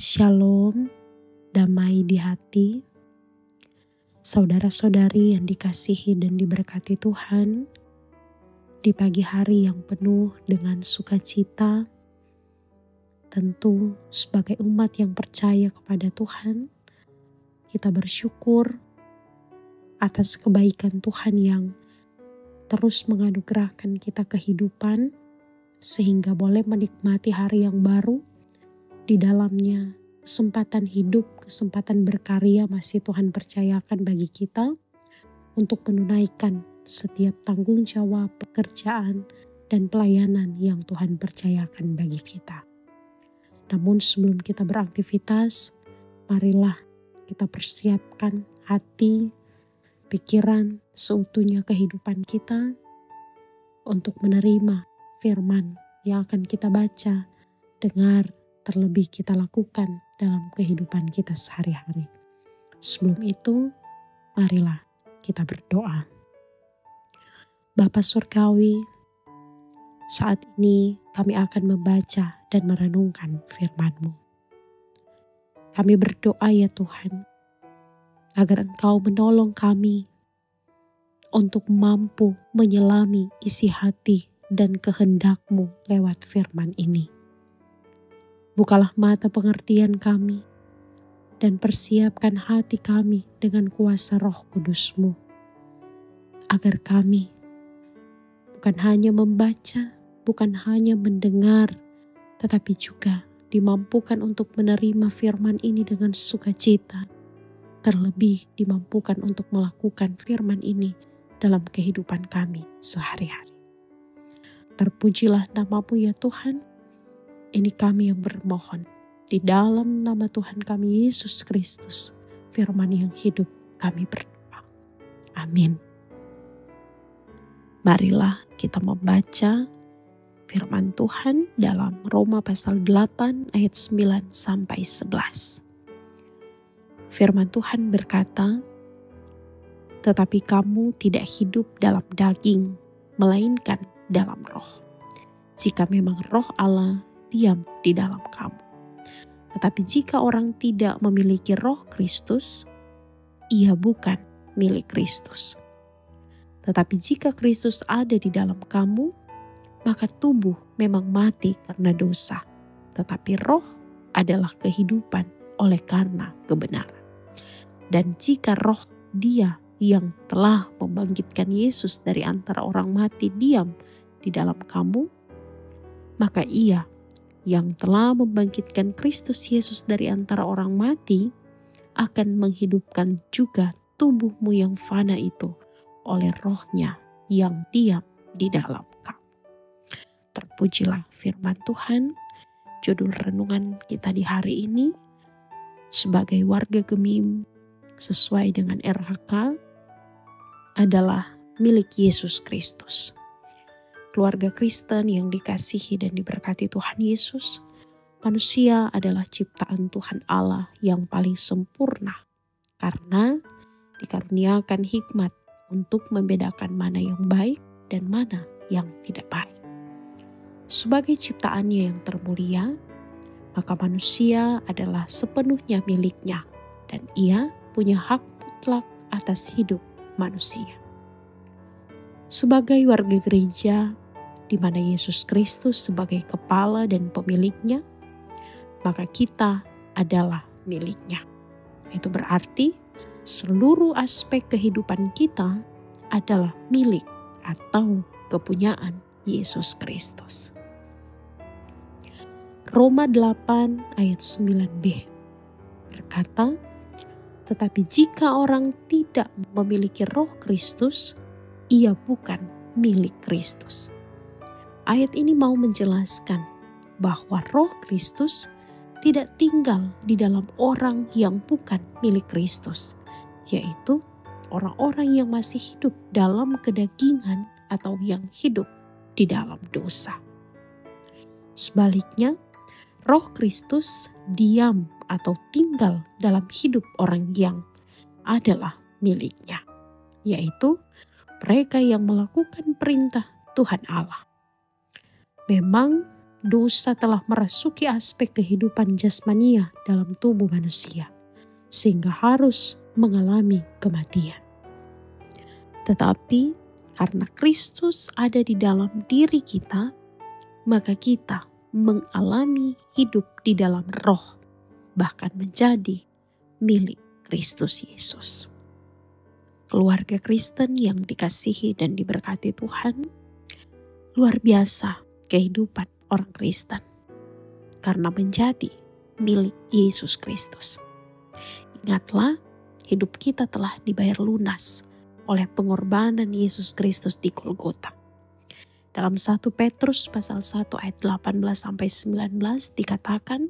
Shalom, damai di hati. Saudara-saudari yang dikasihi dan diberkati Tuhan, di pagi hari yang penuh dengan sukacita, tentu sebagai umat yang percaya kepada Tuhan, kita bersyukur atas kebaikan Tuhan yang terus menganugerahkan kita kehidupan, sehingga boleh menikmati hari yang baru. Di dalamnya kesempatan hidup, kesempatan berkarya masih Tuhan percayakan bagi kita untuk menunaikan setiap tanggung jawab, pekerjaan, dan pelayanan yang Tuhan percayakan bagi kita. Namun sebelum kita beraktivitas, marilah kita persiapkan hati, pikiran, seutuhnya kehidupan kita untuk menerima firman yang akan kita baca, dengar, terlebih kita lakukan dalam kehidupan kita sehari-hari. Sebelum itu, marilah kita berdoa. Bapa Surgawi, saat ini kami akan membaca dan merenungkan firman-Mu. Kami berdoa ya Tuhan, agar Engkau menolong kami untuk mampu menyelami isi hati dan kehendak-Mu lewat firman ini. Bukalah mata pengertian kami dan persiapkan hati kami dengan kuasa Roh Kudus-Mu, agar kami bukan hanya membaca, bukan hanya mendengar, tetapi juga dimampukan untuk menerima firman ini dengan sukacita, terlebih dimampukan untuk melakukan firman ini dalam kehidupan kami sehari-hari. Terpujilah nama-Mu ya Tuhan. Ini kami yang bermohon di dalam nama Tuhan kami Yesus Kristus, firman yang hidup kami berdoa. Amin. Marilah kita membaca firman Tuhan dalam Roma pasal 8 ayat 9 sampai 11. Firman Tuhan berkata, "Tetapi kamu tidak hidup dalam daging, melainkan dalam roh. Jika memang roh Allah diam di dalam kamu. Tetapi jika orang tidak memiliki roh Kristus, ia bukan milik Kristus. Tetapi jika Kristus ada di dalam kamu, maka tubuh memang mati karena dosa, tetapi roh adalah kehidupan oleh karena kebenaran. Dan jika roh Dia yang telah membangkitkan Yesus dari antara orang mati diam di dalam kamu, maka Ia yang telah membangkitkan Kristus Yesus dari antara orang mati akan menghidupkan juga tubuhmu yang fana itu oleh Roh-Nya yang diam di dalam kamu." Terpujilah firman Tuhan. Judul renungan kita di hari ini, sebagai warga Gemim sesuai dengan RHK, adalah milik Yesus Kristus. Keluarga Kristen yang dikasihi dan diberkati Tuhan Yesus, manusia adalah ciptaan Tuhan Allah yang paling sempurna karena dikaruniakan hikmat untuk membedakan mana yang baik dan mana yang tidak baik. Sebagai ciptaannya yang termulia, maka manusia adalah sepenuhnya miliknya dan ia punya hak mutlak atas hidup manusia. Sebagai warga gereja, di mana Yesus Kristus sebagai kepala dan pemiliknya, maka kita adalah miliknya. Itu berarti seluruh aspek kehidupan kita adalah milik atau kepunyaan Yesus Kristus. Roma 8 ayat 9b berkata, "Tetapi jika orang tidak memiliki roh Kristus, ia bukan milik Kristus." Ayat ini mau menjelaskan bahwa roh Kristus tidak tinggal di dalam orang yang bukan milik Kristus, yaitu orang-orang yang masih hidup dalam kedagingan atau yang hidup di dalam dosa. Sebaliknya, roh Kristus diam atau tinggal dalam hidup orang yang adalah miliknya, yaitu mereka yang melakukan perintah Tuhan Allah. Memang dosa telah merasuki aspek kehidupan jasmania dalam tubuh manusia, sehingga harus mengalami kematian. Tetapi karena Kristus ada di dalam diri kita, maka kita mengalami hidup di dalam roh, bahkan menjadi milik Kristus Yesus. Keluarga Kristen yang dikasihi dan diberkati Tuhan, luar biasa kehidupan orang Kristen karena menjadi milik Yesus Kristus. Ingatlah, hidup kita telah dibayar lunas oleh pengorbanan Yesus Kristus di Golgota. Dalam 1 Petrus pasal 1 ayat 18-19 dikatakan,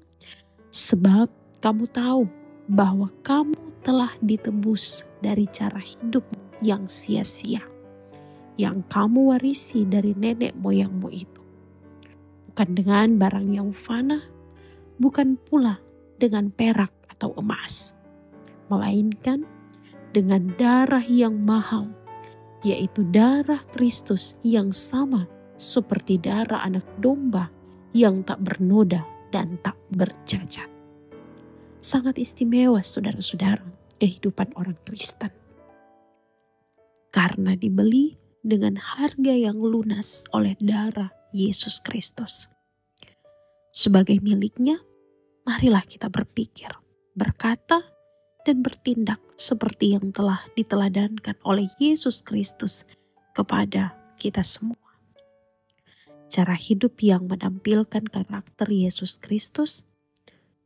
sebab kamu tahu bahwa kamu telah ditebus dari cara hidup yang sia-sia, yang kamu warisi dari nenek moyangmu itu. Bukan dengan barang yang fana, bukan pula dengan perak atau emas, melainkan dengan darah yang mahal, yaitu darah Kristus yang sama seperti darah anak domba yang tak bernoda dan tak bercacat. Sangat istimewa saudara-saudara kehidupan orang Kristen. Karena dibeli dengan harga yang lunas oleh darah Yesus Kristus. Sebagai miliknya, marilah kita berpikir, berkata, dan bertindak seperti yang telah diteladankan oleh Yesus Kristus kepada kita semua. Cara hidup yang menampilkan karakter Yesus Kristus,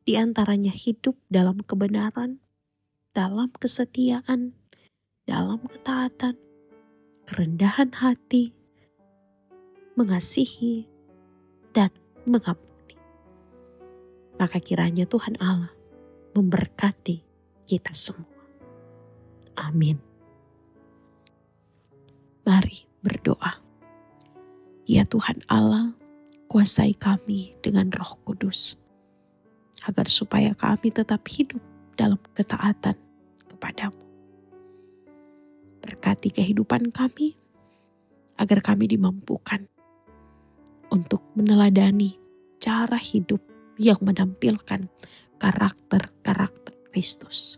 di antaranya hidup dalam kebenaran, dalam kesetiaan, dalam ketaatan, kerendahan hati, mengasihi, dan mengampuni. Maka kiranya Tuhan Allah memberkati kita semua. Amin. Mari berdoa. Ya Tuhan Allah, kuasai kami dengan Roh Kudus, agar supaya kami tetap hidup dalam ketaatan kepadamu. Berkati kehidupan kami, agar kami dimampukan untuk meneladani cara hidup yang menampilkan karakter-karakter Kristus.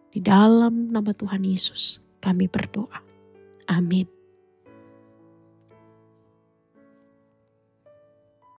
Di dalam nama Tuhan Yesus kami berdoa. Amin.